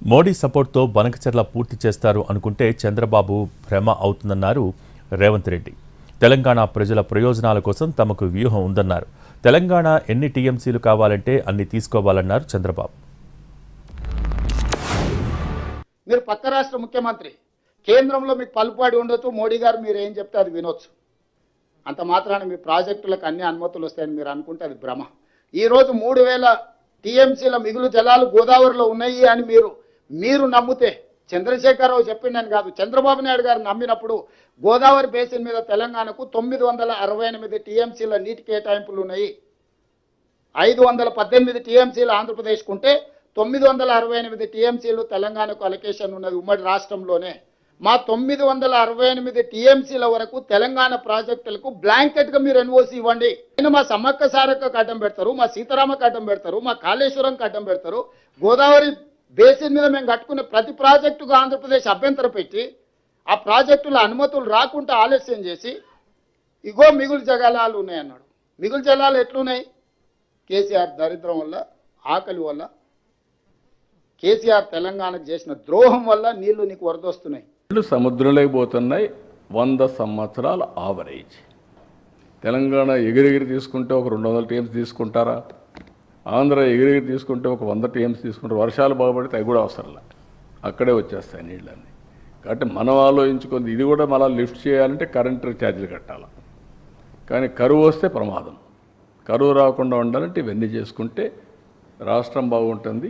మోడీ సపోర్ట్తో బనకచెర్ల పూర్తి చేస్తారు అనుకుంటే చంద్రబాబు భ్రమ అవుతుందన్నారు రేవంత్ రెడ్డి. తెలంగాణ ప్రజల ప్రయోజనాల కోసం తమకు వ్యూహం ఉందన్నారు. తెలంగాణ ఎన్ని టీఎంసీలు కావాలంటే అన్ని తీసుకోవాలన్నారు చంద్రబాబు. మీరు పక్క రాష్ట్ర ముఖ్యమంత్రి, కేంద్రంలో మీకు పలుపాడి ఉండొచ్చు, మోడీ గారు మీరు ఏం చెప్తే అది వినొచ్చు. అంత మాత్రాన మీ ప్రాజెక్టులకు అన్ని అనుమతులు వస్తాయని మీరు అనుకుంటే అది భ్రమ. ఈరోజు 3000 టీఎంసీల మిగులు జలాలు గోదావరిలో ఉన్నాయి అని మీరు నమ్మితే, చంద్రశేఖరరావు చెప్పిండని కాదు, చంద్రబాబు నాయుడు గారు నమ్మినప్పుడు గోదావరి బేసిన్ మీద తెలంగాణకు 968 టీఎంసీల నీటి కేటాయింపులు ఉన్నాయి. 518 టీఎంసీలు ఆంధ్రప్రదేశ్కు ఉంటే 968 టీఎంసీలు తెలంగాణకు అలొకేషన్ ఉన్నది ఉమ్మడి రాష్ట్రంలోనే. మా 968 టీఎంసీల వరకు తెలంగాణ ప్రాజెక్టులకు బ్లాంకెట్గా మీరు ఎన్ఓసి ఇవ్వండి. మా సమ్మక్క సారక్కకు అడ్డం పెడతారు, మా సీతారామకు అడ్డం పెడతారు, మా కాళేశ్వరంకి అడ్డం పెడతారు. గోదావరి బేసిన్ మీద మేము కట్టుకునే ప్రతి ప్రాజెక్టుకు ఆంధ్రప్రదేశ్ అభ్యంతరం పెట్టి ఆ ప్రాజెక్టుల అనుమతులు రాకుండా ఆలస్యం చేసి ఇగో మిగులు జలాలు ఉన్నాయన్నాడు. మిగులు జలాలు ఎట్లున్నాయి? కేసీఆర్ దరిద్రం వల్ల, ఆకలి వల్ల, కేసీఆర్ తెలంగాణకు చేసిన ద్రోహం వల్ల నీళ్లు నీకు వరదొస్తున్నాయి. సముద్రంలోకి పోతున్నాయి. 100 సంవత్సరాల ఆవరేజ్. తెలంగాణ ఎగిరెగిరి తీసుకుంటే ఒక 200 టీఎంసీ తీసుకుంటారా? ఆంధ్ర ఎగిరెగిరి తీసుకుంటే ఒక 100 టీఎంసీ తీసుకుంటారు. వర్షాలు బాగుపడితే అవి కూడా అవసరంలే, అక్కడే వచ్చేస్తాయి నీళ్ళన్నీ. కాబట్టి మనం ఆలోచించుకుంది, ఇది కూడా మళ్ళీ లిఫ్ట్ చేయాలంటే కరెంటు ఛార్జీలు కట్టాలి. కానీ కరువు వస్తే ప్రమాదం. కరువు రాకుండా ఉండాలంటే ఇవన్నీ చేసుకుంటే రాష్ట్రం బాగుంటుంది.